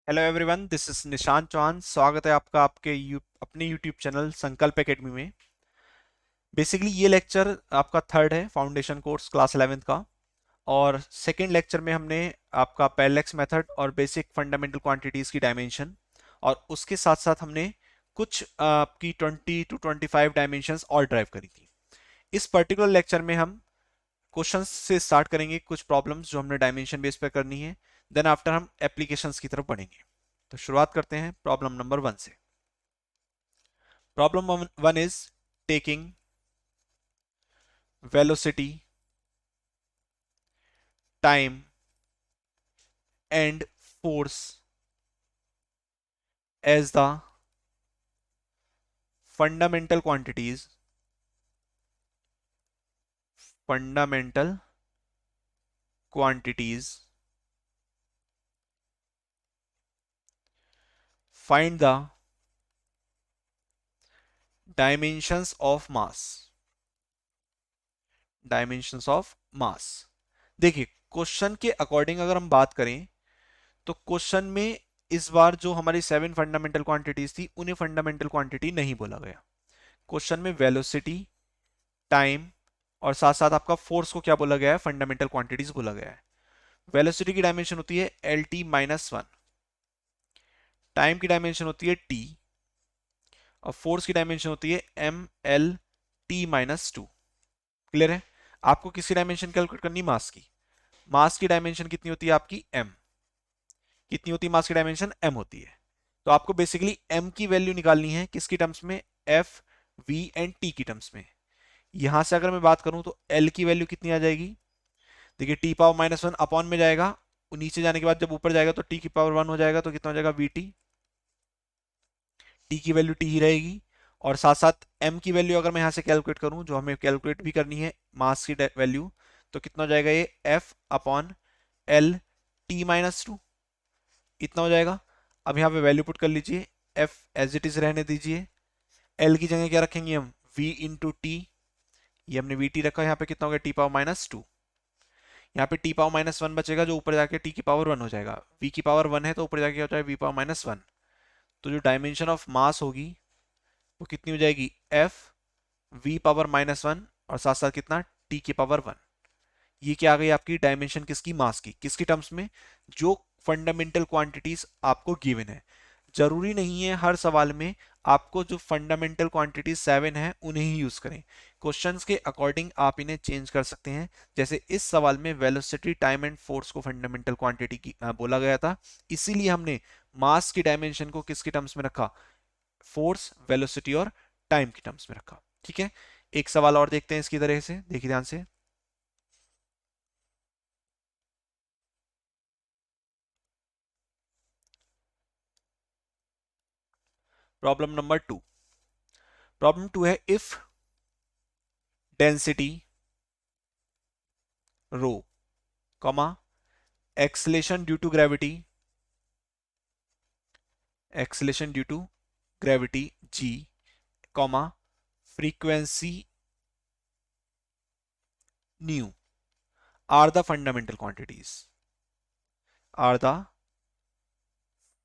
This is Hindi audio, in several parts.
Hello everyone, this is Nishant Chauhan. स्वागत है आपका आपके अपने यूट्यूब चैनल संकल्प एकेडमी में। बेसिकली ये लेक्चर आपका थर्ड है फाउंडेशन कोर्स क्लास 11th का। और सेकेंड लेक्चर में हमने आपका पैरेलैक्स मेथड और बेसिक फंडामेंटल क्वांटिटीज की डायमेंशन और उसके साथ साथ हमने कुछ आपकी 20 to 25 डायमेंशंस और ड्राइव करी थी। इस पर्टिकुलर लेक्चर में हम क्वेश्चंस से स्टार्ट करेंगे, कुछ प्रॉब्लम्स जो हमने डायमेंशन बेस पे करनी है। देन आफ्टर हम एप्लीकेशंस की तरफ बढ़ेंगे। तो शुरुआत करते हैं प्रॉब्लम नंबर 1 से। Problem one is taking velocity, time, and force as the fundamental quantities. Fundamental quantities. Find the dimensions of mass. Dimensions of mass. देखिए, क्वेश्चन के अकॉर्डिंग अगर हम बात करें तो क्वेश्चन में इस बार जो हमारी 7 फंडामेंटल क्वांटिटीज थी उन्हें फंडामेंटल क्वांटिटी नहीं बोला गया। क्वेश्चन में वेलोसिटी, टाइम और साथ साथ आपका फोर्स को क्या बोला गया है? फंडामेंटल क्वांटिटीज बोला गया है। वेलोसिटी की डायमेंशन होती है L T minus one, time की डायमेंशन होती है टी, और फोर्स की डायमेंशन होती है M L T minus two. Clear है? आपको किसी डायमेंशन कैलकुलेट करनी, मास की। मास की डायमेंशन कितनी होती है आपकी? एम। कितनी होती है मास की डायमेंशन? एम होती है। तो आपको बेसिकली एम की वैल्यू निकालनी है किसकी टर्म्स में? एफ, वी एंड टी की टर्म्स में। यहां से अगर मैं बात करूं तो एल की वैल्यू कितनी आ जाएगी? देखिए, T power minus one upon में जाएगा, नीचे जाने के बाद जब ऊपर जाएगा तो टी की पावर वन हो जाएगा, तो कितना हो जाएगा? We T. टी की वैल्यू टी ही रहेगी। और साथ साथ एम की वैल्यू अगर मैं यहां से कैलकुलेट करूं, जो हमें कैलकुलेट भी करनी है मास की वैल्यू, तो कितना हो जाएगा? ये F upon L T minus to, इतना हो जाएगा। अब यहाँ पे वैल्यू पुट कर लीजिए, एफ एज इट इज रहने दीजिए। एल की जगह क्या रखेंगे हम? V into T. ये हमने वी टी रखा, यहाँ पे कितना हो गया? T power minus two. यहाँ पे टी पावर माइनस वन बचेगा, जो ऊपर जाके टी की पावर वन हो जाएगा। वी की पावर वन है तो ऊपर जाके क्या हो जाएगा? We power minus one. तो जो डायमेंशन ऑफ मास होगी वो कितनी हो जाएगी? F we power minus one और साथ साथ कितना? टी की पावर वन। ये क्या आ गई आपकी डायमेंशन? किसकी? मास की। किसकी टर्म्स में? जो फंडामेंटल क्वांटिटीज आपको गिवन है। जरूरी नहीं है हर सवाल में आपको जो फंडामेंटल क्वांटिटीज 7 है उन्हें ही यूज करें। क्वेश्चंस के अकॉर्डिंग आप इन्हें चेंज कर सकते हैं। जैसे इस सवाल में वेलोसिटी, टाइम एंड फोर्स को फंडामेंटल क्वांटिटी की बोला गया था, इसीलिए हमने मास की डायमेंशन को किसके टर्म्स में रखा? फोर्स, वेलोसिटी और टाइम की टर्म्स में रखा। ठीक है, एक सवाल और देखते हैं इसकी तरह से, देखिए ध्यान से। Problem number 2। प्रॉब्लम 2 है, if density rho, comma, acceleration due to gravity, acceleration due to gravity g, comma, frequency nu are the fundamental quantities, are the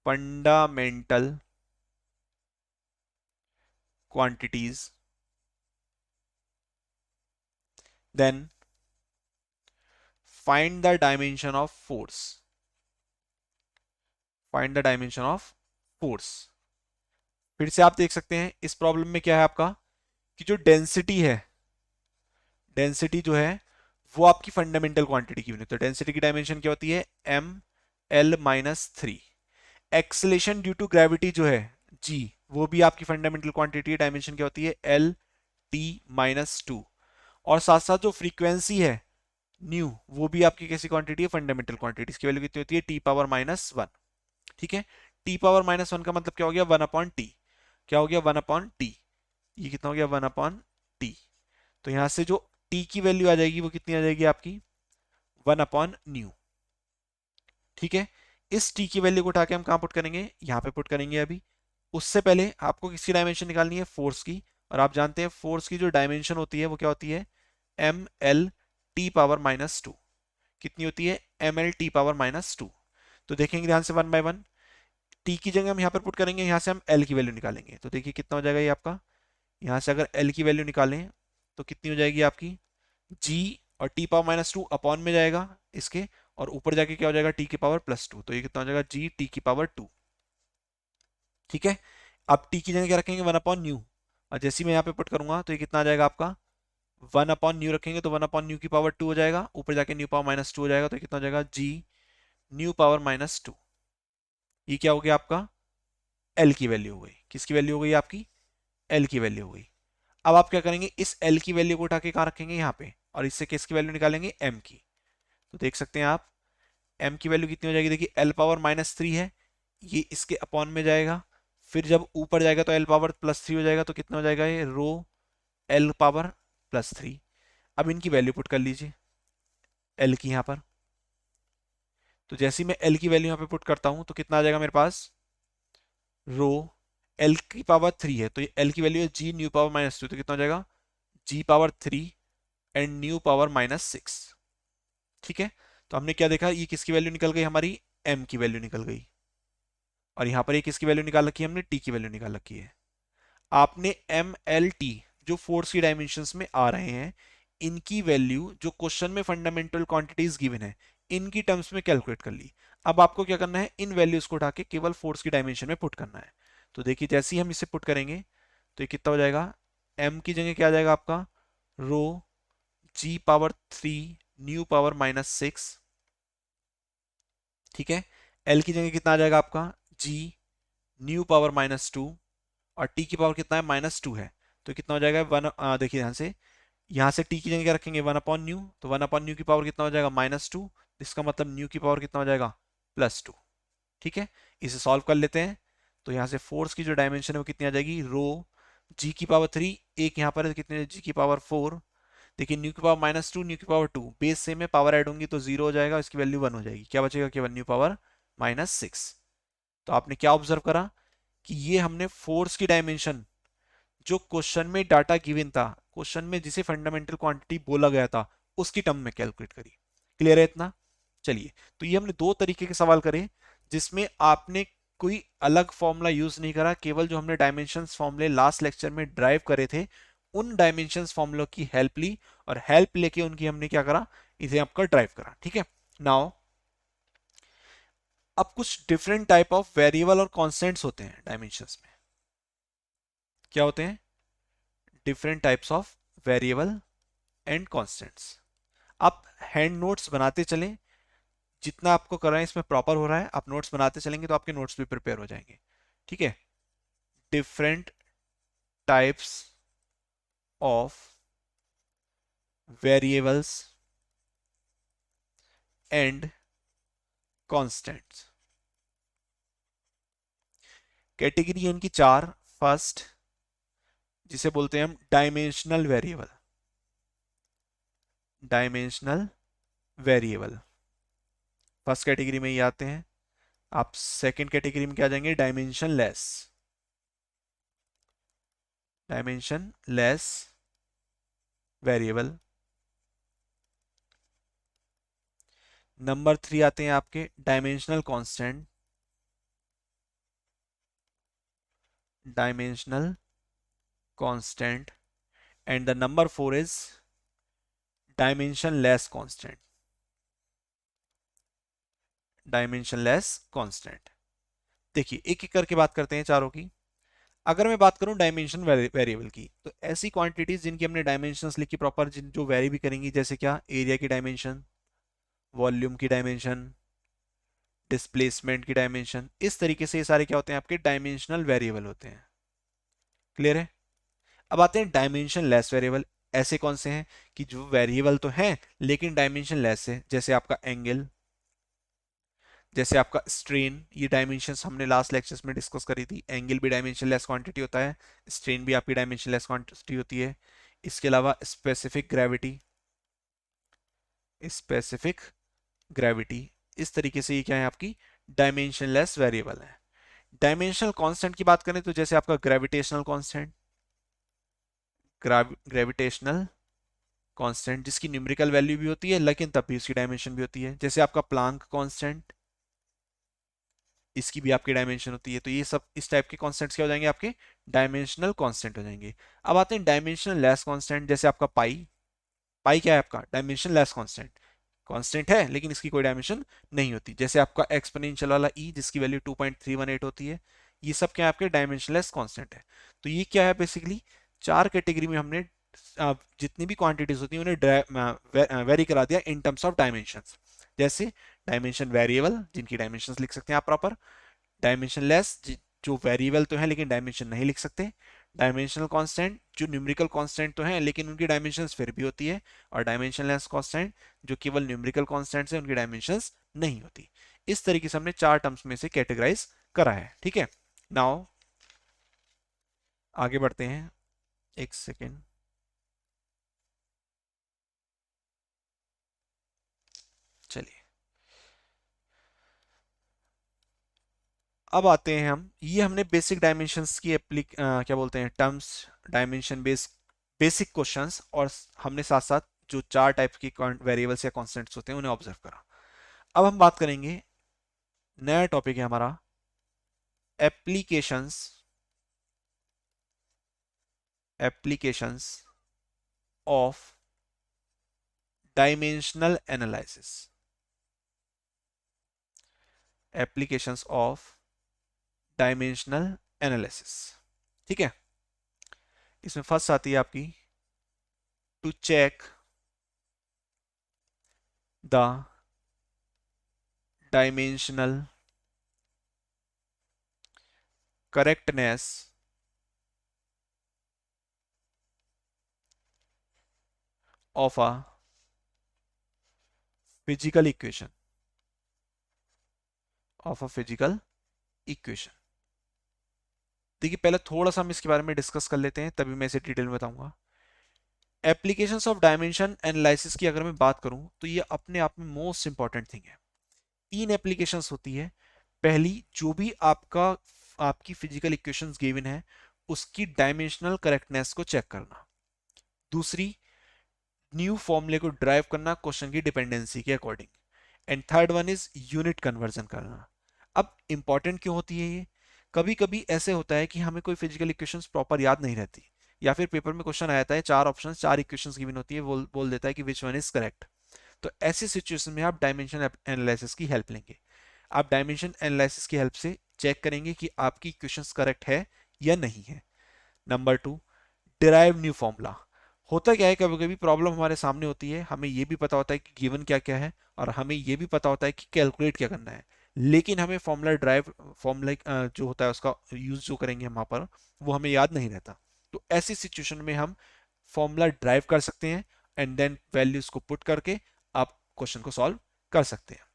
fundamental quantities, then find the dimension of force, find the dimension of force। फिर से आप देख सकते हैं इस प्रॉब्लम में क्या है आपका, कि जो डेंसिटी है, डेंसिटी जो है वो आपकी फंडामेंटल क्वांटिटी की यूनिट। तो डेंसिटी की डायमेंशन क्या होती है? M L minus three. Acceleration due to gravity जो है जी, वो भी आपकी फंडामेंटल क्वांटिटी है, डायमेंशन क्या होती है? L T minus two. और साथ साथ जो फ्रीक्वेंसी है न्यू, वो भी आपकी कैसी क्वांटिटी है? Fundamental quantity. इसकी वैल्यू कितनी होती है? T power minus one. ठीक है, टी पावर माइनस वन का मतलब क्या हो गया? One upon T. क्या हो गया? One upon T. ये कितना हो गया? One upon T. तो यहां से जो टी की वैल्यू आ जाएगी वो कितनी आ जाएगी आपकी? One upon new. ठीक है, इस टी की वैल्यू को उठा के हम कहां पुट करेंगे? यहां पे पुट करेंगे अभी। उससे पहले आपको किसकी डायमेंशन निकालनी है? फोर्स की। और आप जानते हैं फोर्स की जो डायमेंशन होती है वो क्या होती है? M L T power minus two. कितनी होती है? M L T power minus two. तो देखेंगे ध्यान से वन बाय वन। टी की जगह हम यहाँ पर पुट करेंगे, यहाँ से हम एल की वैल्यू निकालेंगे। तो देखिए कितना हो जाएगा ये आपका, यहाँ से अगर एल की वैल्यू निकालें तो कितनी हो जाएगी आपकी, जी और T power minus two upon में जाएगा इसके, और ऊपर जाके क्या हो जाएगा, टी की पावर प्लस टू। तो ये कितना हो जाएगा, जी टी की पावर टू। ठीक है, अब टी की जगह क्या रखेंगे, वन अपॉन न्यू, और जैसे ही मैं यहाँ पे पुट करूंगा तो ये कितना आ जाएगा आपका, वन अपॉन न्यू रखेंगे तो वन अपॉन न्यू की पावर टू हो जाएगा, ऊपर जाके न्यू पावर माइनस टू हो जाएगा, तो ये कितना हो जाएगा, जी न्यू पावर माइनस टू। ये क्या हो गया आपका, एल की वैल्यू हो गई। किसकी वैल्यू हो गई आपकी, एल की वैल्यू हो गई। अब आप क्या करेंगे, इस एल की वैल्यू को उठा के कहाँ रखेंगे, यहाँ पे, और इससे किसकी वैल्यू निकालेंगे, एम की। तो देख सकते हैं आप, एम की वैल्यू कितनी हो जाएगी, देखिए एल पावर माइनस थ्री है, ये इसके अपॉन में जाएगा, फिर जब ऊपर जाएगा तो एल पावर प्लस थ्री हो जाएगा, तो कितना हो जाएगा ये, rho L power plus three. अब इनकी वैल्यू पुट कर लीजिए एल की यहाँ पर। तो जैसे ही मैं एल की वैल्यू यहाँ पे पुट करता हूँ तो कितना आ जाएगा मेरे पास, रो एल की पावर थ्री है, तो ये एल की वैल्यू है G nu power minus two, तो कितना हो जाएगा, G power three and nu power minus six. ठीक है, तो हमने क्या देखा, ये किसकी वैल्यू निकल गई हमारी, एम की वैल्यू निकल गई, और यहाँ पर ये किसकी वैल्यू निकाल रखी है हमने, टी की वैल्यू निकाल रखी है। आपने एम एल टी जो फोर्स की डायमेंशंस में आ रहे हैं, इनकी वैल्यू जो क्वेश्चन में फंडामेंटल क्वांटिटीज गिवन है, इनकी टर्म्स में कैलकुलेट कर ली। अब आपको क्या करना है, इन वैल्यूज को उठा के केवल फोर्स की डायमेंशन में पुट करना है। तो देखिए जैसे ही हम इसे पुट करेंगे तो ये कितना हो जाएगा, एम की जगह क्या आ जाएगा आपका, rho G power three nu power minus six. ठीक है, एल की जगह कितना आ जाएगा आपका, G nu power minus two, और टी की पावर कितना है, माइनस टू है, तो कितना हो जाएगा वन, देखिए यहाँ से टी की जगह क्या रखेंगे, वन अपॉन न्यू, तो वन अपॉन न्यू की पावर कितना हो जाएगा, माइनस टू, इसका मतलब न्यू की पावर कितना हो जाएगा, प्लस टू। ठीक है, इसे सॉल्व कर लेते हैं। तो यहाँ से फोर्स की जो डायमेंशन है वो कितनी आ जाएगी, रो जी की पावर थ्री, एक यहाँ पर है, कितने, जी की पावर फोर। देखिए न्यू की पावर माइनस टू, न्यू की पावर टू, बेस सेम है, पावर ऐड होंगी तो जीरो हो जाएगा, इसकी वैल्यू वन हो जाएगी, क्या बचेगा केवल न्यू पावर माइनस सिक्स। तो आपने क्या ऑब्जर्व करा कि ये हमने फोर्स की डायमेंशन जो क्वेश्चन में डाटा गिवन था, क्वेश्चन में जिसे फंडामेंटल क्वांटिटी बोला गया था, उसकी टर्म में कैलकुलेट करी। क्लियर है इतना, चलिए। तो ये हमने दो तरीके के सवाल करे जिसमें आपने कोई अलग फॉर्मूला यूज नहीं करा, केवल जो हमने डायमेंशंस फॉर्मूले लास्ट लेक्चर में ड्राइव करे थे उन डायमेंशंस फॉर्मूलों की हेल्प ली, और हेल्प लेके उनकी हमने क्या करा, इसे आपका ड्राइव करा। ठीक है, नाउ अब कुछ डिफरेंट टाइप ऑफ वेरिएबल और कॉन्स्टेंट्स होते हैं डायमेंशंस में। क्या होते हैं, different types of variable and constants. आप हैंड नोट्स बनाते चलें, जितना आपको कर रहे हैं इसमें प्रॉपर हो रहा है, आप नोट्स बनाते चलेंगे तो आपके नोट्स भी प्रिपेयर हो जाएंगे। ठीक है, different types of variables and constants. Category है इनकी चार। फर्स्ट जिसे बोलते हैं हम dimensional variable, dimensional variable first category में ही आते हैं। आप सेकंड कैटेगरी में क्या आ जाएंगे, dimension less, dimension less variable. Number three आते हैं आपके dimensional constant, dimensional constant, and the number four is dimension less constant, dimension less constant. देखिए एक एक करके बात करते हैं चारों की। अगर मैं बात करूं डायमेंशन वेरिएबल की, तो ऐसी क्वांटिटीज जिनकी हमने डायमेंशंस लिखी प्रॉपर, जिन जो वेरी भी करेंगी, जैसे क्या, एरिया की डायमेंशन, वॉल्यूम की डायमेंशन, डिस्प्लेसमेंट की डायमेंशन, इस तरीके से ये सारे क्या होते हैं, आपके डायमेंशनल वेरिएबल होते हैं। क्लियर है। अब आते हैं डायमेंशन लेस वेरिएबल। ऐसे कौन से हैं कि जो वेरिएबल तो हैं लेकिन डायमेंशन लेस है, जैसे आपका एंगल, जैसे आपका स्ट्रेन। ये डायमेंशंस हमने लास्ट लेक्चर्स में डिस्कस करी थी, एंगल भी डायमेंशन लेस क्वांटिटी होता है, स्ट्रेन भी आपकी डायमेंशन लेस क्वांटिटी होती है। इसके अलावा स्पेसिफिक ग्रेविटी, स्पेसिफिक ग्रेविटी, इस तरीके से ये क्या है, आपकी डायमेंशन लेस वेरिएबल है। डायमेंशनल कांस्टेंट की बात करें तो जैसे आपका ग्रेविटेशनल कांस्टेंट, ग्रेविटेशनल कांस्टेंट जिसकी न्यूमेरिकल वैल्यू भी होती है लेकिन तब भी उसकी डायमेंशन भी होती है, जैसे आपका प्लांक कांस्टेंट, इसकी भी आपकी डायमेंशन होती है। तो ये सब इस टाइप के कॉन्स्टेंट्स क्या हो जाएंगे, आपके डायमेंशनल कॉन्स्टेंट हो जाएंगे। अब आते हैं डायमेंशनल लेस कॉन्स्टेंट, जैसे आपका पाई। पाई क्या है आपका, डायमेंशन लेस कांस्टेंट। कांस्टेंट है लेकिन इसकी कोई डायमेंशन नहीं होती। जैसे आपका एक्सपोनेंशियल वाला ई जिसकी वैल्यू 2.318 होती है, ये सब क्या है, आपके डायमेंशनलेस कांस्टेंट है। तो ये क्या है, बेसिकली चार कैटेगरी में हमने जितनी भी क्वांटिटीज होती है उन्हें वेरी करा दिया इन टर्म्स ऑफ डायमेंशंस। जैसे डायमेंशन वेरिएबल जिनकी डायमेंशंस लिख सकते हैं आप प्रॉपर, डायमेंशन लेस जो वेरिएबल तो है लेकिन डायमेंशन नहीं लिख सकते, डायमेंशनल कांस्टेंट जो न्यूमेरिकल कांस्टेंट तो है लेकिन उनकी डायमेंशंस फिर भी होती है, और डायमेंशनलेस कांस्टेंट जो केवल न्यूमेरिकल कांस्टेंट्स है उनकी डायमेंशंस नहीं होती। इस तरीके से हमने चार टर्म्स में से कैटेगराइज करा है। ठीक है, नाउ आगे बढ़ते हैं। एक सेकेंड, चलिए अब आते हैं हम, ये हमने बेसिक डायमेंशंस की क्या बोलते हैं terms, dimension based basic questions, और हमने साथ साथ जो चार टाइप की वेरिएबल्स या कॉन्स्टेंट्स होते हैं उन्हें ऑब्जर्व करा। अब हम बात करेंगे, नया टॉपिक है हमारा, applications, applications of dimensional analysis, applications of dimensional analysis. ठीक है, इसमें फर्स्ट आती है आपकी, to check the dimensional correctness of a physical equation, of a physical equation. देखिए पहले थोड़ा सा हम इसके बारे में डिस्कस कर लेते हैं, तभी मैं इसे डिटेल में बताऊंगा। एप्लीकेशंस ऑफ डायमेंशन एनालिसिस की अगर मैं बात करूं तो ये अपने आप में मोस्ट इंपॉर्टेंट थिंग है। तीन एप्लीकेशंस होती है। पहली, जो भी आपकी फिजिकल इक्वेशंस गिवन है उसकी डायमेंशनल करेक्टनेस को चेक करना। दूसरी, न्यू फॉर्मूले को ड्राइव करना क्वेश्चन की डिपेंडेंसी के according. And third one is unit conversion करना। अब इंपॉर्टेंट क्यों होती है ये, कभी कभी ऐसे होता है कि हमें कोई फिजिकल इक्वेशंस प्रॉपर याद नहीं रहती, या फिर पेपर में क्वेश्चन आया है, चार ऑप्शन चार इक्वेशंस गिवन होती है, बोल देता है कि विच वन इज करेक्ट। तो ऐसी सिचुएशन में आप डायमेंशन एनालिसिस की हेल्प लेंगे। आप डायमेंशन एनालिसिस की हेल्प से चेक करेंगे कि आपकी इक्वेशंस करेक्ट है या नहीं है। Number two, derive new formula. होता क्या है, कभी कभी प्रॉब्लम हमारे सामने होती है, हमें ये भी पता होता है कि गिवन क्या क्या है, और हमें ये भी पता होता है कि कैलकुलेट क्या करना है, लेकिन हमें फॉर्मूला ड्राइव, फॉर्मूला जो होता है उसका यूज जो करेंगे हम वहाँ पर, वो हमें याद नहीं रहता। तो ऐसी सिचुएशन में हम फॉर्मूला ड्राइव कर सकते हैं, एंड देन वैल्यूज को पुट करके आप क्वेश्चन को सॉल्व कर सकते हैं।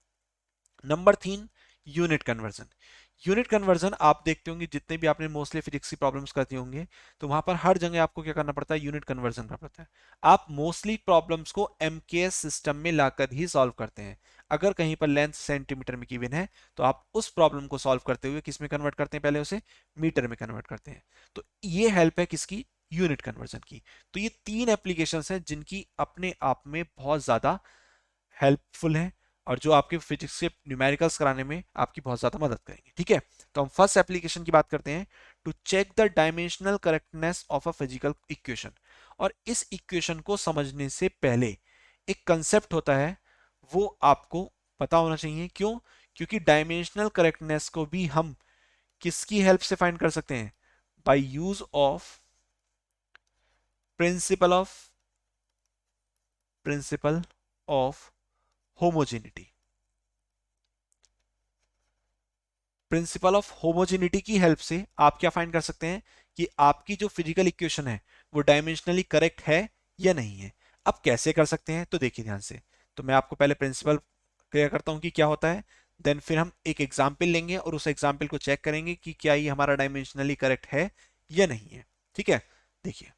नंबर तीन, यूनिट कन्वर्जन। यूनिट कन्वर्जन आप देखते होंगे जितने भी आपने मोस्टली फिजिक्स की प्रॉब्लम्स करती होंगे, तो वहां पर हर जगह आपको क्या करना पड़ता है, यूनिट कन्वर्जन करना पड़ता है। आप मोस्टली प्रॉब्लम्स को एमकेएस सिस्टम में लाकर ही सॉल्व करते हैं। अगर कहीं पर लेंथ सेंटीमीटर में गिवन है तो आप उस प्रॉब्लम को सॉल्व करते हुए किस में कन्वर्ट करते हैं, पहले उसे मीटर में कन्वर्ट करते हैं। तो ये हेल्प है किसकी, यूनिट कन्वर्जन की। तो ये तीन एप्लीकेशंस हैं जिनकी अपने आप में बहुत ज्यादा हेल्पफुल हैं, और जो आपके फिजिक्स के न्यूमेरिकल्स कराने में आपकी बहुत ज्यादा मदद करेंगे। ठीक है, तो हम फर्स्ट एप्लीकेशन की बात करते हैं, to check the dimensional correctness of a physical equation. और इस इक्वेशन को समझने से पहले एक कंसेप्ट होता है, वो आपको पता होना चाहिए। क्यों, क्योंकि डायमेंशनल करेक्टनेस को भी हम किसकी हेल्प से फाइंड कर सकते हैं, by use of principle of principle of homogeneity. Principle of homogeneity की हेल्प से आप क्या फाइंड कर सकते हैं कि आपकी जो फिजिकल इक्वेशन है वो डायमेंशनली करेक्ट है या नहीं है। अब कैसे कर सकते हैं, तो देखिए ध्यान से। तो मैं आपको पहले प्रिंसिपल क्लियर करता हूं कि क्या होता है, देन फिर हम एक एग्जाम्पल लेंगे और उस एग्जाम्पल को चेक करेंगे कि क्या ये हमारा डायमेंशनली करेक्ट है या नहीं है। ठीक है, देखिए,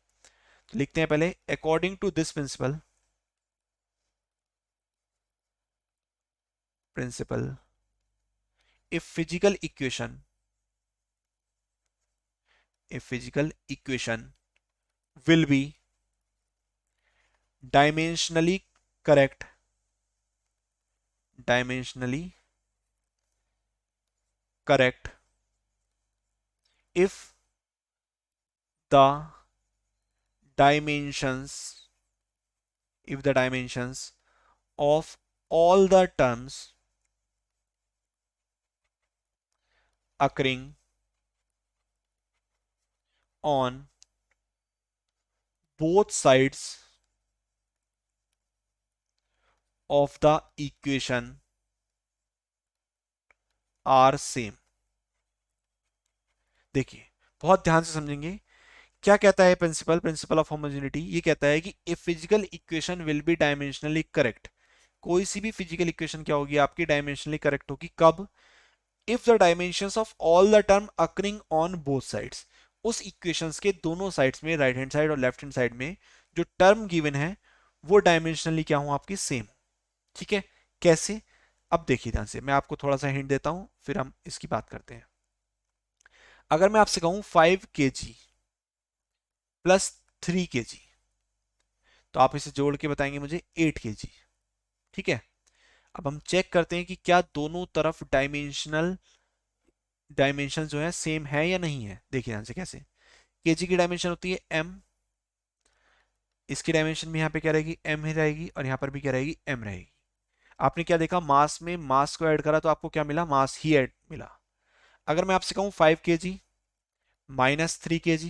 तो लिखते हैं पहले, according to this principle, principle if physical equation, a physical equation will be dimensionally correct, dimensionally correct if the dimensions of all the terms occurring on both sides of the equation are same। देखिए बहुत ध्यान से समझेंगे क्या कहता है प्रिंसिपल ऑफ होमोजेनिटी। ये कहता है कि a physical equation will be dimensionally correct. कोई सी भी फिजिकल इक्वेशन क्या होगी आपकी, डायमेंशनली करेक्ट होगी। कब? If the dimensions of all the term occurring on both sides. उस इक्वेशंस के दोनों साइड्स में, राइट हैंड साइड और लेफ्ट हैंड साइड में जो टर्म गिवन है वो डायमेंशनली क्या हो आपकी, सेम। ठीक है, कैसे? अब देखिए ध्यान से, मैं आपको थोड़ा सा हिंट देता हूं फिर हम इसकी बात करते हैं। अगर मैं आपसे कहूं 5 kg प्लस 3 kg, तो आप इसे जोड़ के बताएंगे मुझे 8 kg। ठीक है, अब हम चेक करते हैं कि क्या दोनों तरफ डायमेंशन जो है सेम है या नहीं है। देखिए ध्यान से कैसे, केजी की डायमेंशन होती है m, इसकी डायमेंशन भी यहाँ पे क्या रहेगी, m ही रहेगी, और यहाँ पर भी क्या रहेगी, m रहेगी। आपने क्या देखा, मास में मास को ऐड करा तो आपको क्या मिला, मास ही ऐड मिला। अगर मैं आपसे कहूं 5 kg माइनस 3 kg,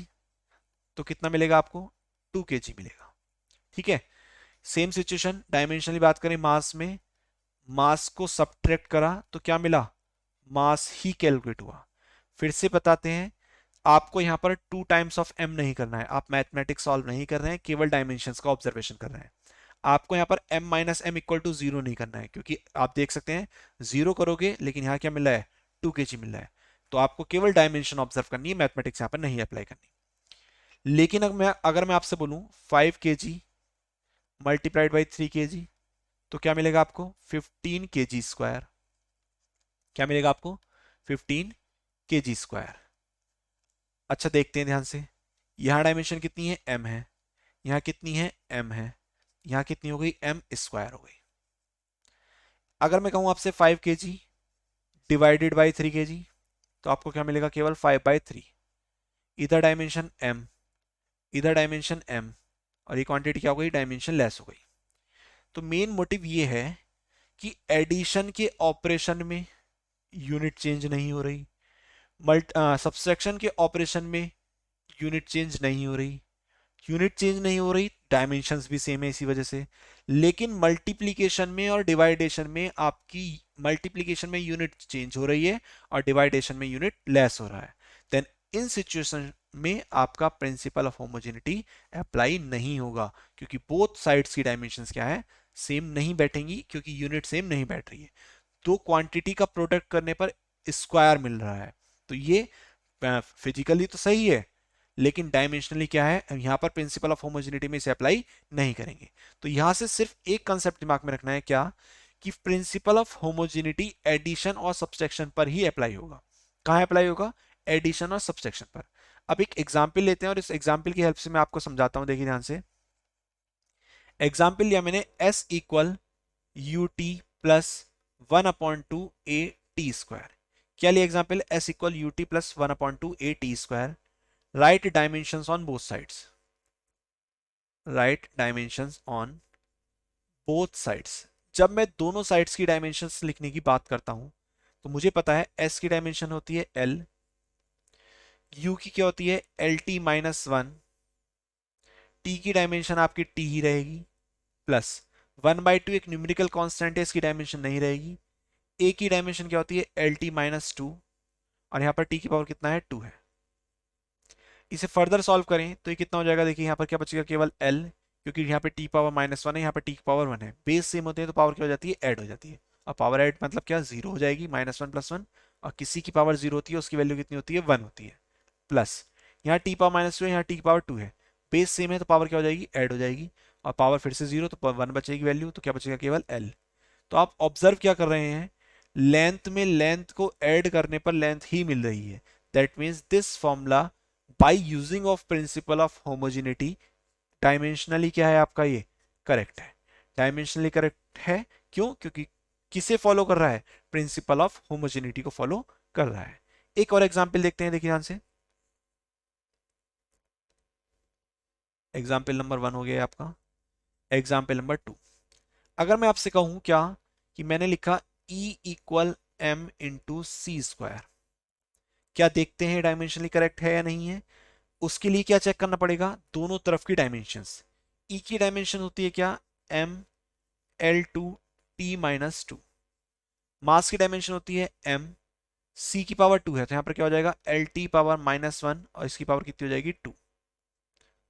तो कितना मिलेगा आपको, 2 kg मिलेगा। ठीक है, सेम सिचुएशन, डायमेंशनली बात करें मास में, मास को सब्ट्रैक्ट करा तो क्या मिला, मास ही कैलकुलेट हुआ। फिर से बताते हैं, आपको यहां पर 2 टाइम्स ऑफ m नहीं करना है, आप मैथमेटिक्स सॉल्व नहीं कर रहे हैं, केवल डायमेंशंस का ऑब्जर्वेशन कर रहे हैं। आपको यहाँ पर m माइनस एम इक्वल टू 0 नहीं करना है, क्योंकि आप देख सकते हैं 0 करोगे लेकिन यहाँ क्या मिल रहा है, 2 kg मिल रहा है। तो आपको केवल डायमेंशन ऑब्जर्व करनी है, मैथमेटिक्स यहाँ पर नहीं अप्लाई करनी। लेकिन अगर मैं आपसे बोलूं 5 kg मल्टीप्लाइड बाई 3 kg, तो क्या मिलेगा आपको, 15 kg स्क्वायर। क्या मिलेगा आपको, 15 kg स्क्वायर। अच्छा देखते हैं ध्यान से, यहां डायमेंशन कितनी है, m है, यहां कितनी है, m है, यहां कितनी हो गई, m स्क्वायर हो गई। अगर मैं कहूं आपसे 5 kg डिवाइडेड बाई 3 kg, तो आपको क्या मिलेगा, केवल 5/3। इधर डायमेंशन m, इधर डायमेंशन m, और ये क्वांटिटी क्या हो गई, डायमेंशन लेस हो गई। तो मेन मोटिव ये है कि एडिशन के ऑपरेशन में यूनिट चेंज नहीं हो रही, सब्सट्रैक्शन के ऑपरेशन में यूनिट चेंज नहीं हो रही, डायमेंशंस भी सेम है इसी वजह से। लेकिन मल्टीप्लिकेशन में और डिवाइडेशन में आपकी, मल्टीप्लिकेशन में यूनिट चेंज हो रही है और डिवाइडेशन में यूनिट लेस हो रहा है। देन इन सिचुएशन में आपका प्रिंसिपल ऑफ होमोजेनिटी अप्लाई नहीं होगा, क्योंकि बोथ साइड्स की डायमेंशंस क्या है, सेम नहीं बैठेंगी, क्योंकि यूनिट सेम नहीं बैठ रही है। दो क्वांटिटी का प्रोडक्ट करने पर स्क्वायर मिल रहा है, तो ये फिजिकली तो सही है, लेकिन डायमेंशनली क्या है, यहां पर प्रिंसिपल ऑफ होमोजेनिटी में इसे अप्लाई नहीं करेंगे। तो यहां से सिर्फ एक कंसेप्ट दिमाग में रखना है, क्या, कि प्रिंसिपल ऑफ होमोजेनिटी एडिशन और सब्सट्रैक्शन पर ही अप्लाई होगा। कहां अप्लाई होगा, एडिशन और सब्सट्रैक्शन पर। अब एक एग्जाम्पल लेते हैं और इस एग्जाम्पल की हेल्प से मैं आपको समझाता हूं। देखिए ध्यान से, एग्जाम्पल लिया मैंने, s equal U T plus 1/2 A T square. क्या लिया example, s equal U T plus 1/2 A T square. Right dimensions on both sides, right dimensions on both sides. जब मैं दोनों साइड्स की डायमेंशंस लिखने की बात करता हूं, तो मुझे पता है s की डायमेंशन होती है l, u की क्या होती है lt-1, t की डायमेंशन आपकी t ही रहेगी, प्लस 1/2 एक न्यूमेरिकल कांस्टेंट है, इसकी डायमेंशन नहीं रहेगी। a की डायमेंशन क्या होती है lt-2, और यहां पर t की पावर कितना है, 2 है। इसे फर्दर सॉल्व करें तो ये कितना हो जाएगा, देखिए यहाँ पर क्या बचेगा, केवल l, क्योंकि यहाँ पे t पावर -1 है, यहाँ पे t पावर 1 है। बेस सेम होते हैं तो पावर क्या हो जाती है, ऐड हो जाती है। और पावर ऐड मतलब क्या, 0 हो जाएगी, -1 + 1, और किसी की पावर 0 होती है उसकी वैल्यू कितनी होती है, 1 होती है। प्लस यहाँ t पावर -2 है, यहाँ t पावर 2 है, बेस सेम है तो पावर क्या हो जाएगी, ऐड हो जाएगी, और पावर फिर से 0 तो 1 बचेगी वैल्यू, तो क्या बचेगा, केवल l। तो आप ऑब्जर्व क्या कर रहे हैं, लेंथ में लेंथ को ऐड करने पर लेंथ ही मिल रही है। That means this formula by using of principle of homogeneity dimensionally क्या है आपका, ये करेक्ट है। डायमेंशनली करेक्ट है, क्यों, क्योंकि किसे फॉलो कर रहा है, प्रिंसिपल ऑफ होमोजेनिटी को फॉलो कर रहा है। एक और एग्जाम्पल देखते हैं, देखिए ध्यान से। एग्जाम्पल नंबर 1 हो गया आपका। एग्जाम्पल नंबर 2, अगर मैं आपसे कहूं क्या कि मैंने लिखा E इक्वल एम इंटू सी स्क्वायर, क्या देखते हैं डायमेंशनली करेक्ट है या नहीं है? उसके लिए क्या चेक करना पड़ेगा? दोनों तरफ की डायमेंशंस। E की डायमेंशन होती है क्या? M L two T minus two. Mass की डायमेंशन होती है एम, सी की पावर 2 है तो यहाँ पर क्या हो जाएगा? एल टी पावर -1, और इसकी पावर कितनी हो जाएगी? 2।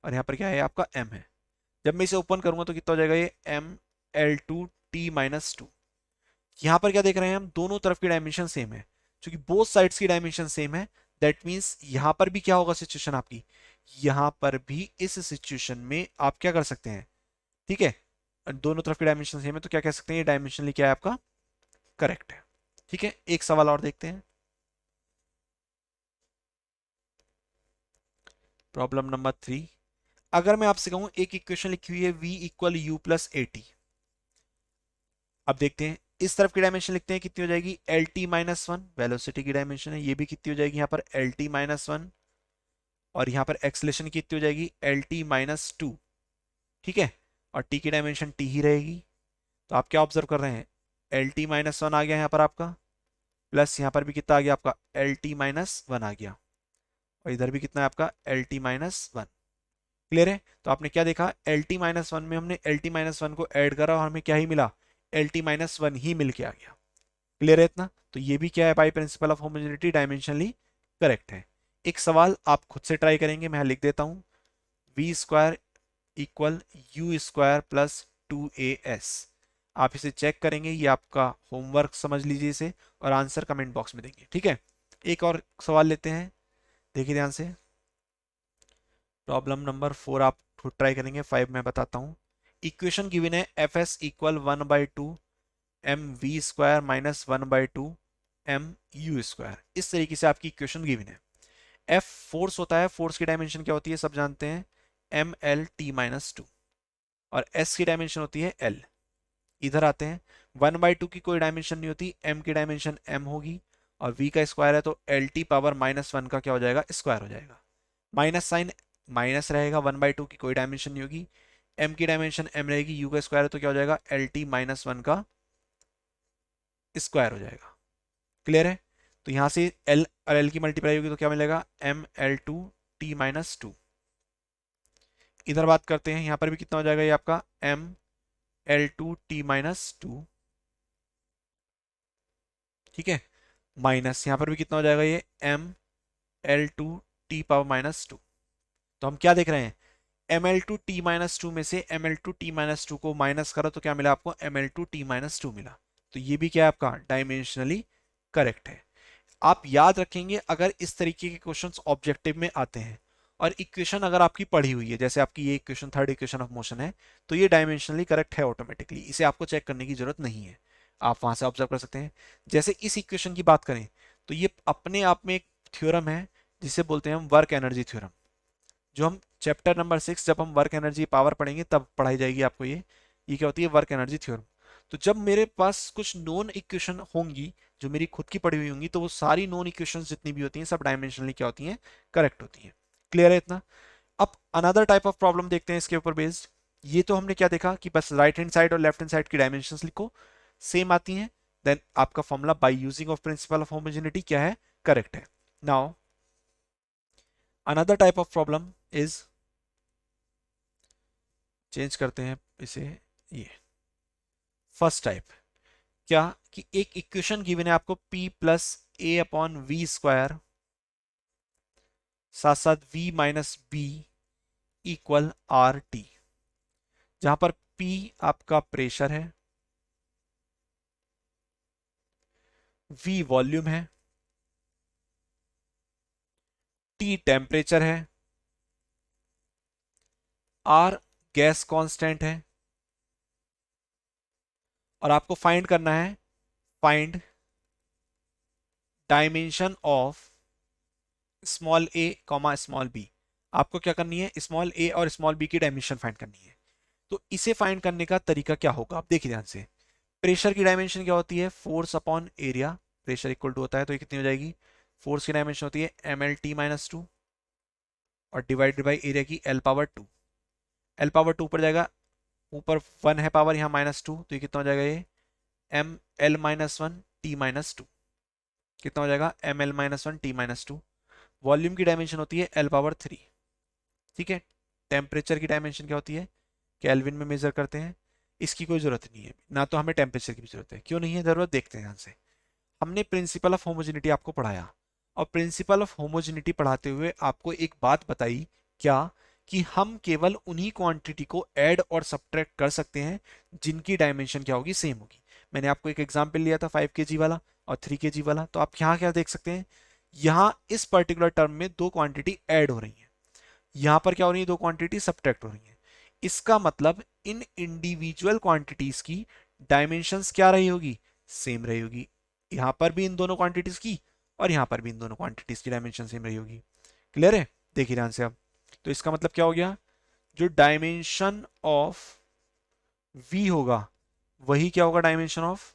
और यहाँ पर क्या है? आपका m है। जब मैं इसे ओपन करूंगा तो कितना हो जाएगा? ये M L two T minus two. यहाँ पर क्या देख रहे हैं हम? दोनों तरफ की डायमेंशन सेम है। क्योंकि बोथ साइड्स की डायमेंशन सेम है, दैट मीन्स यहाँ पर भी क्या होगा सिचुएशन आपकी? यहाँ पर भी इस सिचुएशन में आप क्या कर सकते हैं? ठीक है, दोनों तरफ की डायमेंशन सेम है तो क्या कह सकते हैं? ये डायमेंशनली क्या है आपका? करेक्ट है। ठीक है, एक सवाल और देखते हैं। प्रॉब्लम नंबर 3, अगर मैं आपसे कहूं एक इक्वेशन लिखी हुई है v equal you plus A T. अब देखते हैं, इस तरफ की डायमेंशन लिखते हैं, कितनी हो जाएगी? L T minus one, velocity की डायमेंशन है। ये भी कितनी हो जाएगी यहाँ पर? L T minus one. और यहाँ पर एक्सलेशन कितनी हो जाएगी? L T minus two. ठीक है, और टी की डायमेंशन टी ही रहेगी। तो आप क्या ऑब्जर्व कर रहे हैं? एल टी माइनस वन आ गया यहाँ पर आपका, प्लस यहाँ पर भी कितना आ गया आपका? एल टी माइनस वन आ गया, और इधर भी कितना है आपका? L T minus one. Clear है? तो आपने क्या देखा? एल टी माइनस वन में हमने एल टी माइनस वन को ऐड करा और हमें क्या ही मिला? एल टी माइनस वन ही मिल के आ गया। क्लियर है इतना? तो ये भी क्या है? By principle of homogeneity dimensionally correct है। एक सवाल आप खुद से ट्राई करेंगे, मैं लिख देता हूं। V square equal u square plus 2as। आप इसे चेक करेंगे, ये आपका होमवर्क समझ लीजिए इसे, और आंसर कमेंट बॉक्स में देंगे। ठीक है, एक और सवाल लेते हैं, देखिए ध्यान से। प्रॉब्लम नंबर 4 आप खुद ट्राई करेंगे, 5 मैं बताता हूं। इक्वेशन गिवन है f s equal 1/2 m v square minus 1/2 m u square. इस तरीके से आपकी इक्वेशन गिवन है। एफ फोर्स होता है, फोर्स की डायमेंशन क्या होती है सब जानते हैं? M L T minus two. और एस की डायमेंशन होती है एल। इधर आते हैं, 1/2 की कोई डायमेंशन नहीं होती, एम की डायमेंशन एम होगी, और वी का स्क्वायर है तो एल टी पावर -1 का क्या हो जाएगा? स्क्वायर हो जाएगा। माइनस साइन माइनस रहेगा, 1/2 की कोई डायमेंशन नहीं होगी, एम की डायमेंशन एम रहेगी, यू का स्क्वायर है तो क्या हो जाएगा? एल टी -1 का स्क्वायर हो जाएगा। क्लियर है? तो यहां से एल और एल की मल्टीप्लाई होगी तो क्या मिलेगा? M L two T minus two. इधर बात करते हैं, यहां पर भी कितना हो जाएगा? ये आपका M L two T minus two. ठीक है, माइनस यहां पर भी कितना हो जाएगा? ये M L two T power -2। तो हम क्या देख रहे हैं? M L two T minus two में से M L two T minus two को माइनस करो तो क्या मिला आपको? M L two T minus two मिला। तो ये भी क्या है आपका? डायमेंशनली करेक्ट है। आप याद रखेंगे, अगर इस तरीके के क्वेश्चंस ऑब्जेक्टिव में आते हैं और इक्वेशन अगर आपकी पढ़ी हुई है, जैसे आपकी ये equation third equation of motion है, तो ये डायमेंशनली करेक्ट है ऑटोमेटिकली, इसे आपको चेक करने की जरूरत नहीं है। आप वहां से ऑब्जर्व कर सकते हैं। जैसे इस इक्वेशन की बात करें तो ये अपने आप में एक थ्योरम है जिसे बोलते हैं हम वर्क एनर्जी थ्योरम, जो हम चैप्टर नंबर 6 जब हम वर्क एनर्जी पावर पढ़ेंगे तब पढ़ाई जाएगी आपको। ये क्या होती है? Work energy theorem. तो जब मेरे पास कुछ नॉन इक्वेशन होंगी जो मेरी खुद की पढ़ी हुई होंगी, तो वो सारी नॉन इक्वेशन जितनी भी होती हैं सब डायमेंशनली क्या होती हैं? करेक्ट होती हैं। क्लियर है इतना? अब अनदर टाइप ऑफ प्रॉब्लम देखते हैं इसके ऊपर बेस्ड। ये तो हमने क्या देखा कि बस राइट हैंड साइड और लेफ्ट हैंड साइड की डायमेंशंस लिखो, सेम आती हैं, देन आपका formula by using of principle of homogeneity क्या है? करेक्ट है। Now another type of problem is, change करते हैं इसे, ये फर्स्ट टाइप। क्या कि एक इक्वेशन गिवन है आपको p plus a upon v square, साथ साथ v minus b equal R T, जहां पर p आपका प्रेशर है, v वॉल्यूम है, t टेम्परेचर है, r गैस कांस्टेंट है, और आपको फाइंड करना है, find dimension of small a comma small b। आपको क्या करनी है? स्मॉल a और स्मॉल b की डायमेंशन फाइंड करनी है। तो इसे फाइंड करने का तरीका क्या होगा? आप देखिए ध्यान से। प्रेशर की डायमेंशन क्या होती है? Force upon area. Pressure equal to होता है, तो ये कितनी हो जाएगी, फोर्स की डायमेंशन होती है mlt-2 और डिवाइडेड बाई एरिया की l⁻²। l⁻² ऊपर जाएगा, ऊपर 1 है पावर, यहाँ -2, तो ये कितना हो जाएगा, ये ml-1t-2 कितना हो जाएगा, ml-1t-2। वॉल्यूम की डायमेंशन होती है l⁻3। ठीक है, टेम्परेचर की डायमेंशन क्या होती है, केल्विन में मेजर करते हैं। इसकी कोई जरूरत नहीं है, ना तो हमें टेम्परेचर की भी जरूरत है, क्यों नहीं है जरूरत, देखते हैं ध्यान से। हमने प्रिंसिपल ऑफ होमोजेनिटी आपको पढ़ाया, और प्रिंसिपल ऑफ होमोजेनिटी पढ़ाते हुए आपको एक बात बताई, क्या, कि हम केवल उन्हीं क्वांटिटी को ऐड और सब्ट्रैक्ट कर सकते हैं जिनकी डायमेंशन क्या होगी, सेम होगी। मैंने आपको एक एग्जांपल लिया था 5 kg वाला और 3 kg वाला, तो आप यहाँ क्या देख सकते हैं, यहाँ इस पर्टिकुलर टर्म में दो क्वांटिटी ऐड हो रही है, यहां पर क्या हो रही है, दो क्वांटिटी सब्ट्रैक्ट हो रही है। इसका मतलब इन इंडिविजुअल क्वांटिटीज की डायमेंशंस क्या रही होगी, सेम रही होगी। यहां पर भी इन दोनों क्वांटिटीज की और यहां पर भी इन दोनों क्वांटिटीज की डायमेंशन सेम रही होगी। क्लियर है, देखिए ध्यान से अब। तो इसका मतलब क्या हो गया, जो डायमेंशन ऑफ v होगा वही क्या होगा, डायमेंशन ऑफ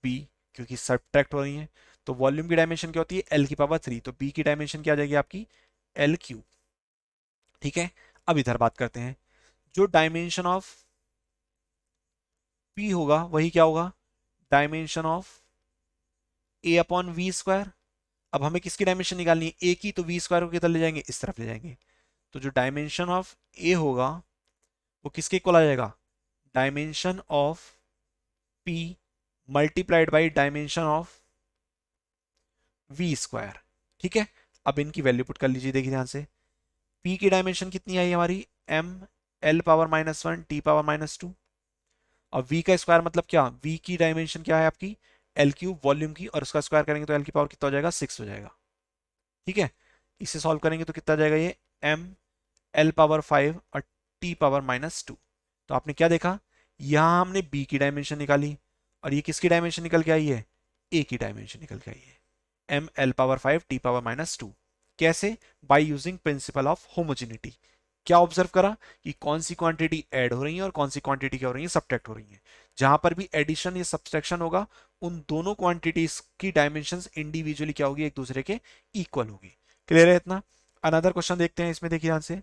b, क्योंकि सब्ट्रैक्ट हो रही है। तो वॉल्यूम की डायमेंशन क्या होती है, l⁻3, तो b की डायमेंशन क्या आ जाएगी आपकी, l³। ठीक है, अब इधर बात करते हैं, जो डायमेंशन ऑफ p होगा वही क्या होगा, डायमेंशन ऑफ a/v²। अब हमें किसकी डायमेंशन निकालनी है, a की, तो v² को किधर ले जाएंगे, इस तरफ ले जाएंगे। तो जो डायमेंशन ऑफ a होगा वो किसके इक्वल आ जाएगा, dimension of p multiplied by dimension of v²। ठीक है, अब इनकी वैल्यू पुट कर लीजिए, देखिए ध्यान से। p की डायमेंशन कितनी आई हमारी, ml⁻⁻1 t⁻², और v का स्क्वायर मतलब क्या, v की डायमेंशन क्या है आपकी, l³ वॉल्यूम की, और उसका स्क्वायर करेंगे तो l की पावर कितना हो जाएगा, 6 हो जाएगा। ठीक है, इसे सॉल्व करेंगे तो कितना जाएगा, ये ml⁻5 और t⁻²। तो आपने क्या देखा, यहां हमने b की डायमेंशन निकाली, और ये किसकी डायमेंशन निकल के आई है, a की डायमेंशन निकल के आई है, ml⁻5 t⁻²। कैसे, by using principle of homogeneity. क्या ऑब्जर्व करा, कि कौन सी क्वांटिटी ऐड हो रही है और कौन सी क्वांटिटी क्या हो रही है, सब्ट्रैक्ट हो रही है। जहां पर भी एडिशन या सब्सट्रैक्शन होगा, उन दोनों क्वांटिटीज की डायमेंशंस इंडिविजुअली क्या होगी, एक दूसरे के इक्वल होगी। क्लियर है इतना। अनदर क्वेश्चन देखते हैं, इसमें देखिए ध्यान से,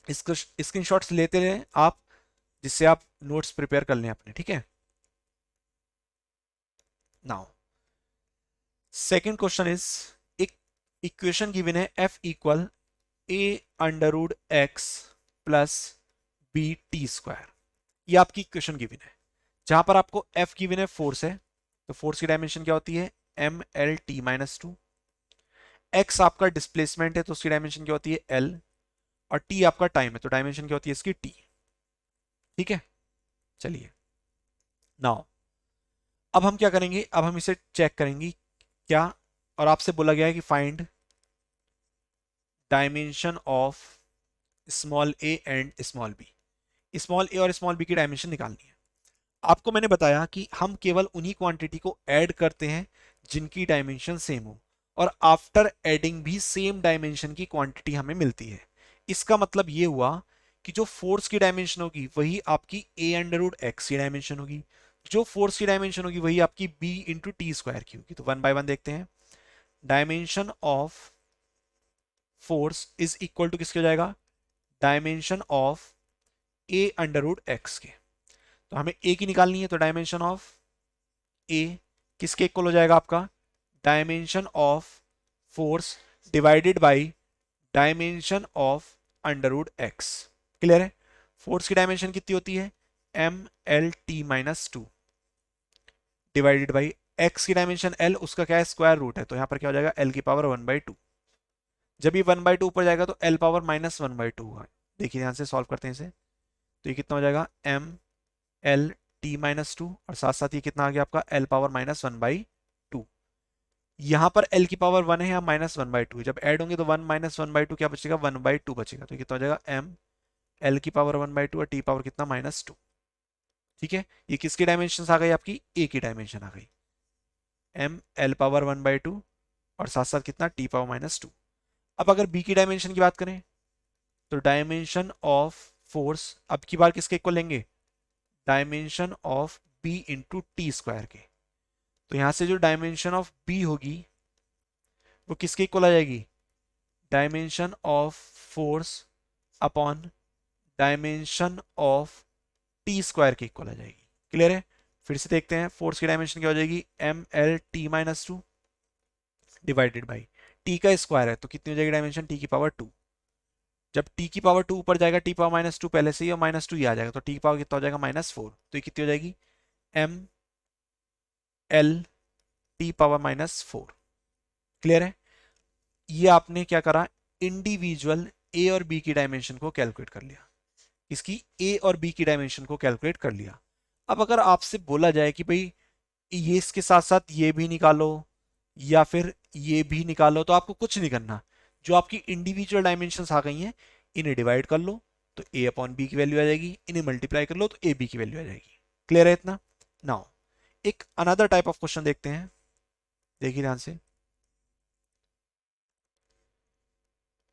इसको स्क्रीनशॉट्स लेते रहे आप, जिससे आप नोट्स प्रिपेयर कर लें अपने। ठीक है, नाउ सेकेंड क्वेश्चन इज, एक इक्वेशन गिवन है f equal a√x plus b t²। ये आपकी इक्वेशन गिवन है, जहां पर आपको f गिवन है, फोर्स है, तो फोर्स की डायमेंशन क्या होती है, mlt-2। x आपका डिस्प्लेसमेंट है, तो उसकी डायमेंशन क्या होती है, l, और t आपका टाइम है, तो डायमेंशन क्या होती है इसकी, t। ठीक है, चलिए नाउ अब हम क्या करेंगे, अब हम इसे चेक करेंगे क्या, और आपसे बोला गया है कि find dimension of small a and small b। Small a और स्मॉल b की डायमेंशन निकालनी है। आपको मैंने बताया कि हम केवल उन्हीं क्वांटिटी को ऐड करते हैं जिनकी डायमेंशन सेम हो, और आफ्टर एडिंग भी सेम डायमेंशन की क्वांटिटी हमें मिलती है। इसका मतलब ये हुआ कि जो फोर्स की डायमेंशन होगी वही आपकी a√x की डायमेंशन होगी, जो फोर्स की डायमेंशन होगी वही आपकी b×t² की होगी। तो वन बाय वन देखते हैं, dimension of force is equal to किसके हो जाएगा, डायमेंशन ऑफ a√x के। तो हमें a की निकालनी है, तो डायमेंशन ऑफ a किसके इक्वल हो जाएगा आपका, dimension of force divided by dimension of √x। Clear है, फोर्स की डायमेंशन कितनी होती है, mlt-2 डिवाइडेड बाई x की डायमेंशन l, उसका क्या है, स्क्वायर रूट है, तो यहां पर क्या हो जाएगा, l⁻1/2। जब ये 1/2 ऊपर जाएगा तो l⁻−1/2 होगा। देखिए ध्यान से सॉल्व करते हैं इसे, तो ये कितना हो जाएगा, mlt-2, और साथ साथ ये कितना आ गया आपका, l⁻−1/2। यहां पर l की पावर 1 है, यहाँ -1/2, जब ऐड होंगे तो 1 - 1/2 क्या बचेगा, 1/2 बचेगा। तो कितना हो जाएगा, m l की पावर 1/2 और t पावर कितना, -2। ठीक है, ये किसकी डायमेंशन आ गई, आपकी a की डायमेंशन आ गई, m l⁻1/2 और साथ साथ कितना, t पावर -2। अब अगर b की डायमेंशन की बात करें, तो डायमेंशन ऑफ फोर्स अब की बार किसके इक्वल लेंगे, डायमेंशन ऑफ b × t² के। तो यहां से जो डायमेंशन ऑफ बी होगी वो किसके इक्वल आ जाएगी, dimension of force upon dimension of T square के इक्वल आ जाएगी। क्लियर है? फिर से देखते हैं, फोर्स की डायमेंशन क्या हो जाएगी, M L T minus two divided by T का स्क्वायर है तो कितनी हो जाएगी डायमेंशन, टी की पावर टू। जब टी की पावर टू ऊपर जाएगा, टी पावर माइनस टू पहले से ही और माइनस टू ही आ जाएगा, तो टी की पावर कितना हो जाएगा, माइनस फोर। तो ये कितनी हो जाएगी, M L T power minus four. Clear है? ये आपने क्या करा, इंडिविजुअल ए और बी की डायमेंशन को कैलकुलेट कर लिया, इसकी ए और बी की डायमेंशन को कैलकुलेट कर लिया। अब अगर आपसे बोला जाए कि भाई ये इसके साथ साथ ये भी निकालो या फिर ये भी निकालो, तो आपको कुछ नहीं करना, जो आपकी इंडिविजुअल डायमेंशंस आ गई हैं इन्हें डिवाइड कर लो तो ए अपॉन बी की वैल्यू आ जाएगी, इन्हें मल्टीप्लाई कर लो तो ए बी की वैल्यू आ जाएगी। क्लियर है इतना? नाउ एक अनदर टाइप ऑफ क्वेश्चन देखते हैं, देखिए ध्यान से।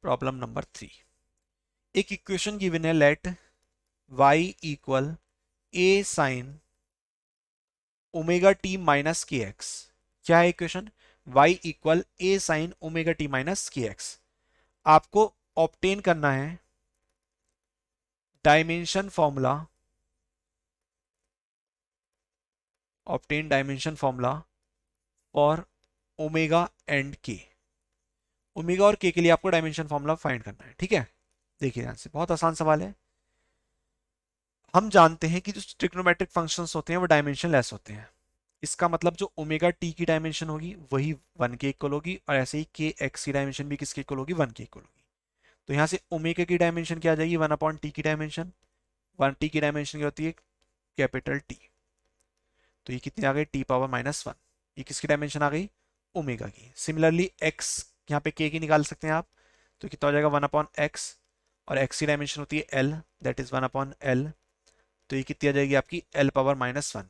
प्रॉब्लम नंबर 3, एक इक्वेशन गिवन है, लेट y इक्वल ए साइन ओमेगा टी माइनस के एक्स। क्या है इक्वेशन, y इक्वल ए साइन ओमेगा टी माइनस के एक्स। आपको ऑब्टेन करना है dimension formula, obtain dimension formula for omega and के। ओमेगा और के लिए आपको डायमेंशन फॉर्मूला फाइंड करना है। ठीक है, देखिए ध्यान से, बहुत आसान सवाल है। हम जानते हैं कि जो ट्रिग्नोमेट्रिक फंक्शंस होते हैं वो डायमेंशन लेस होते हैं। इसका मतलब जो ओमेगा टी की डायमेंशन होगी वही वन के इक्वल होगी, और ऐसे ही के एक्स की डायमेंशन भी किसके इक्वल होगी, वन के इक्वल होगी। तो यहाँ से ओमेगा की डायमेंशन क्या आ जाएगी, वन अपॉन टी की डायमेंशन। वन टी की डायमेंशन क्या होती है, कैपिटल टी। तो ये कितनी आ गई, टी पावर माइनस वन। ये किसकी डायमेंशन आ गई, ओमेगा की। सिमिलरली एक्स, यहाँ पे के की निकाल सकते हैं आप, तो कितना हो जाएगा, वन अपॉन एक्स, और एक्स की डायमेंशन होती है L, that is one upon L. तो ये कितनी आ जाएगी आपकी, एल पावर माइनस वन।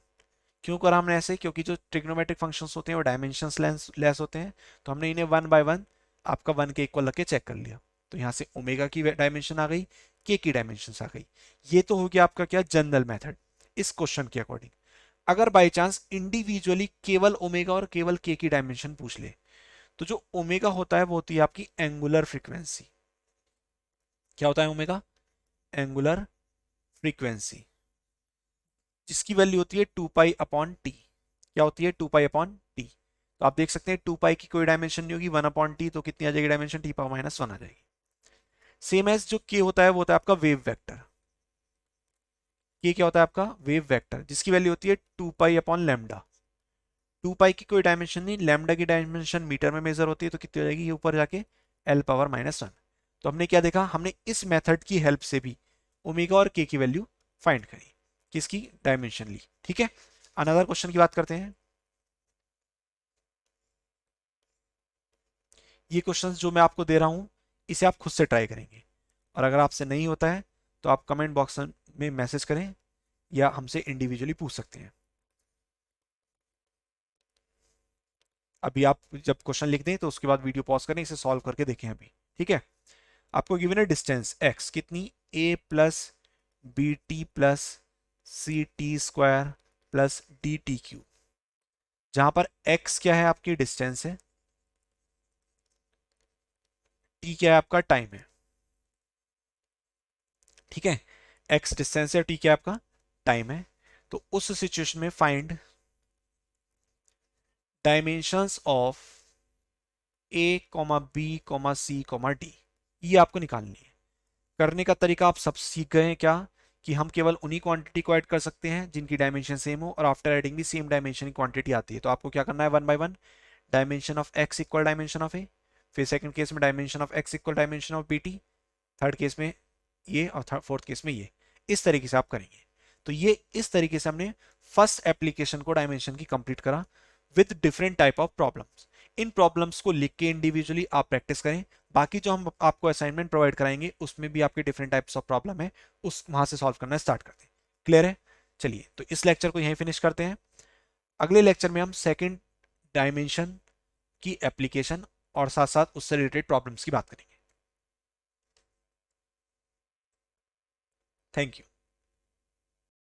क्यों करा हमने ऐसे, क्योंकि जो ट्रिग्नोमेट्रिक फंक्शंस होते हैं वो डायमेंशंस लेस होते हैं, तो हमने इन्हें वन बाय वन आपका वन के इक्वल रख के चेक कर लिया। तो यहाँ से ओमेगा की डायमेंशन आ गई, के की डायमेंशन आ गई। ये तो हो गया आपका क्या, जनरल मेथड इस क्वेश्चन के अकॉर्डिंग। अगर बाय चांस इंडिविजुअली केवल ओमेगा और केवल के की डायमेंशन पूछ ले, तो जो ओमेगा होता है वो होती है आपकी एंगुलर फ्रीक्वेंसी। क्या होता है ओमेगा, एंगुलर फ्रीक्वेंसी, जिसकी वैल्यू होती है टू पाई अपॉन टी। क्या होती है, टू पाई अपॉन टी। तो आप देख सकते हैं टू पाई की कोई डायमेंशन नहीं होगी, वन अपॉन टी, तो कितनी आ जाएगी dimension, T power minus one आ जाएगी। सेम एज जो के होता है वो होता है आपका वेव वेक्टर। के क्या होता है आपका, वेव वेक्टर, जिसकी वैल्यू होती है two pi upon lambda. Two pi की कोई डायमेंशन नहीं, लेमडा की डायमेंशन मीटर में मेजर होती है, तो कितनी हो जाएगी ये ऊपर जाके एल पावर माइनस वन। तो हमने क्या देखा, हमने इस मेथड की हेल्प से भी ओमेगा और के की वैल्यू फाइंड करी, किसकी, डायमेंशन ली। ठीक है, अनदर क्वेश्चन की बात करते हैं। ये क्वेश्चंस जो मैं आपको दे रहा हूं इसे आप खुद से ट्राई करेंगे, और अगर आपसे नहीं होता है तो आप कमेंट बॉक्स में मैसेज करें या हमसे इंडिविजुअली पूछ सकते हैं। अभी आप जब क्वेश्चन लिख दें तो उसके बाद वीडियो पॉज करें, इसे सॉल्व करके देखें अभी। ठीक है, आपको गिवन है डिस्टेंस एक्स कितनी, A plus B T plus C T square plus D T cube, जहां पर एक्स क्या है, आपकी डिस्टेंस है, टी क्या है, आपका टाइम है। ठीक है, एक्स डिस्टेंस है, टी क्या है, आपका टाइम है। तो उस सिचुएशन में find dimensions of a comma b comma c comma d, ये आपको निकालनी है। करने का तरीका आप सब सीख गए हैं क्या, कि हम केवल उन्हीं क्वांटिटी को ऐड कर सकते हैं जिनकी डायमेंशन सेम हो, और आफ्टर एडिंग भी सेम डायमेंशन की क्वांटिटी आती है। तो आपको क्या करना है, one by one, dimension of X equal dimension of A, फिर सेकंड केस में dimension of X equal dimension of B T, third case में ये, और थर्ड फोर्थ केस में ये। इस तरीके से आप करेंगे। तो ये इस तरीके से हमने फर्स्ट एप्लीकेशन को डायमेंशन की कंप्लीट करा with different type of problems. In problems को लिख के इंडिविजुअली आप प्रैक्टिस करें। बाकी जो हम आपको असाइनमेंट प्रोवाइड कराएंगे उसमें भी आपके डिफरेंट टाइप्स ऑफ प्रॉब्लम है, उस वहां से सॉल्व करना स्टार्ट करते हैं। क्लियर है? चलिए, तो इस लेक्चर को यहीं फिनिश करते हैं। अगले लेक्चर में हम सेकंड डायमेंशन की एप्लीकेशन और साथ साथ उससे रिलेटेड प्रॉब्लम्स की बात करेंगे। Thank you.